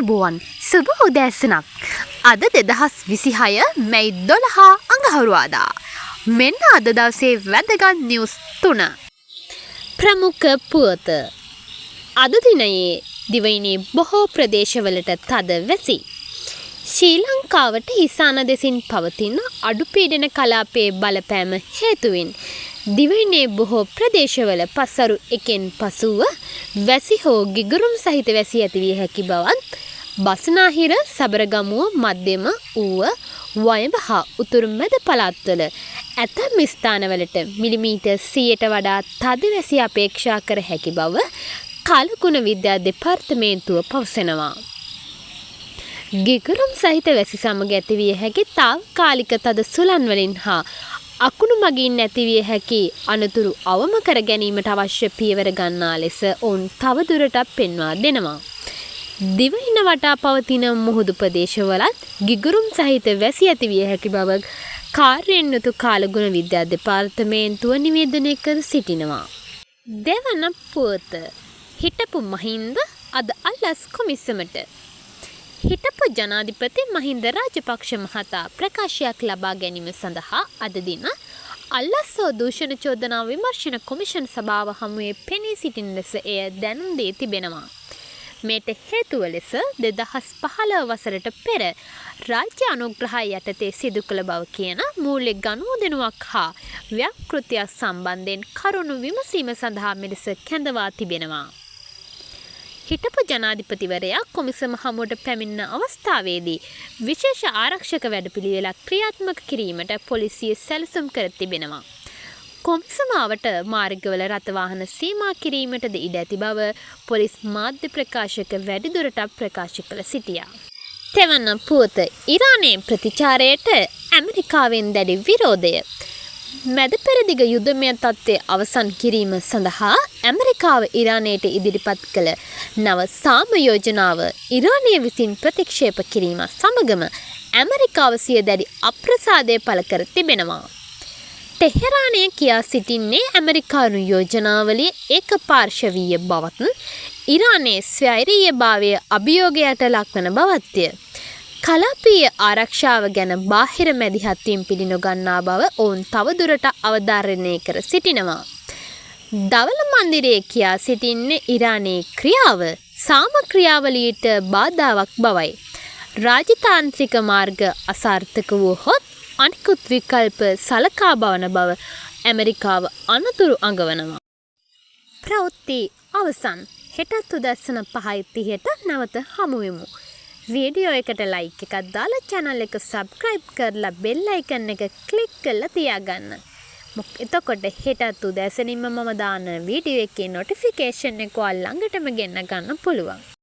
ආයුබෝවන් සුබ උදෑසනක්. අද 2026 මැයි 12 අඟහරුවාදා. මෙන්න අද දවසේ වැදගත් නිවුස් 3. ප්‍රමුඛ පුවත. අද දිනයේ දිවයිනේ බොහෝ ප්‍රදේශවලට තද වැසි. ශ්‍රී ලංකාවට ඊසාන දෙසින් පවතින අඩුපීඩන කලාපයේ බලපෑම හේතුවෙන් දිවයිනේ බොහෝ ප්‍රදේශවල පසරු එකෙන් පසුව වැසි හෝ ගිගුරුම් සහිත වැසි ඇතිවිය හැකි බවත් බස්නාහිර සබරගමුව මධ්‍යම ඌව වයඹ හා උතුරු මැද පළාත්වල ඇතැම් ස්ථානවලට මිලිමීටර් 100ට වඩා තද වැසි අපේක්ෂා කර හැකි බව කලගුණ විද්‍යා දෙපාර්තමේන්තුව පවසනවා. ගිගුරුම් සහිත වැසි සමග ඇතිවිය හැකි තාවකාලික තද සුළං වලින් හා අකුණු මගින් නැතිවිය හැකි අනතුරු අවම කර ගැනීමට අවශ්‍ය පියවර ගන්නා ලෙස ඔවුන් තවදුරටත් පෙන්වා දෙනවා. දිවයින වටා පවතින මුහුදු ප්‍රදේශවලත් ගිගුරුම් සහිත වැසි ඇතිවිය හැකි බව කාර්යයෙන් යුතු කාලගුණ විද්‍යා දෙපාර්තමේන්තුව නිවේදනය කර සිටිනවා. දෙවන පුවත. හිටපු මහින්ද අද අල්ලස් කොමිසමට. හිටපු ජනාධිපති මහින්ද රාජපක්ෂ මහතා ප්‍රකාශයක් ලබා ගැනීම සඳහා අද දින අල්ලස් හෝ දූෂණ චෝදනා විමර්ශන කොමිෂන් සභාව හමුවේ පෙනී සිටින ලෙස එය දැනුම් දී තිබෙනවා. මේට හේතුව ලෙස 2015 වසරට පෙර රාජ්‍ය අනුග්‍රහය යටතේ සිදු කළ බව කියන මූල්‍ය ගනුදෙනුවක් හා ව්‍යාපෘතියක් සම්බන්ධයෙන් කරුණු විමසීම සඳහා මෙලෙස කැඳවා තිබෙනවා. හිටපු ජනාධිපතිවරයා කොමිසම හමුවට පැමිණ අවස්ථාවේදී විශේෂ ආරක්ෂක වැඩපිළිවෙලක් ක්‍රියාත්මක කිරීමට පොලිසිය සැලසුම් කර තිබෙනවා. කොමිසමාවට මාර්ගවල රථවාහන සීමා කිරීමටද ඉඩ ඇති බව පොලිස් මාධ්‍ය ප්‍රකාශක වැඩිදුරටත් ප්‍රකාශ කළ සිටියා. තෙවන පුවත. ඉරානයේ ප්‍රතිචාරයට ඇමරිකාවෙන් දැඩි විරෝධය. මැද පෙරදිග යුද්ධමය තත්ත්වය අවසන් කිරීම සඳහා ඇමරිකාව ඉරානයට ඉදිරිපත් කළ නව සාම යෝජනාව ඉරානය විසින් ප්‍රතික්ෂේප කිරීම සමගම ඇමරිකාව සිය දැඩි අප්‍රසාදය පළ කර තිබෙනවා. ටෙහෙරානය කියා සිටින්නේ ඇමරිකානු යෝජනාවලිය ඒකපාර්ශවීය බවත් ඉරානයේ ස්වෛරීයභාවය අභියෝගයට ලක්වන බවත්ය. කලාපීය ආරක්ෂාව ගැන බාහිර මැදිහත්වීම් පිළිනොගන්නා බව ඔවුන් තවදුරට අවධාරණය කර සිටිනවා. දවල මන්දිරයේ කියා සිටින්නේ ඉරානයේ ක්‍රියාව සාම ක්‍රියාවලියට බාධාවක් බවයි. රාජතාන්ත්‍රික මාර්ග අසාර්ථක වූහොත් අනිකුත් විකල්ප සලකා බලන බව ඇමරිකාව අනතුරු අඟවනවා. ප්‍රවෘත්ති අවසන්. හෙටත් උදැසන 5:30ට නැවත හමු වෙමු. වීඩියෝ එකට ලයික් එකක් දාලා channel එක subscribe කරලා bell icon එක click කරලා තියාගන්න. එතකොට හෙටත් උදැසනින්ම මම දාන වීඩියෝ එකේ notification එක ඔයාලා ළඟටම ගෙන්න ගන්න පුළුවන්.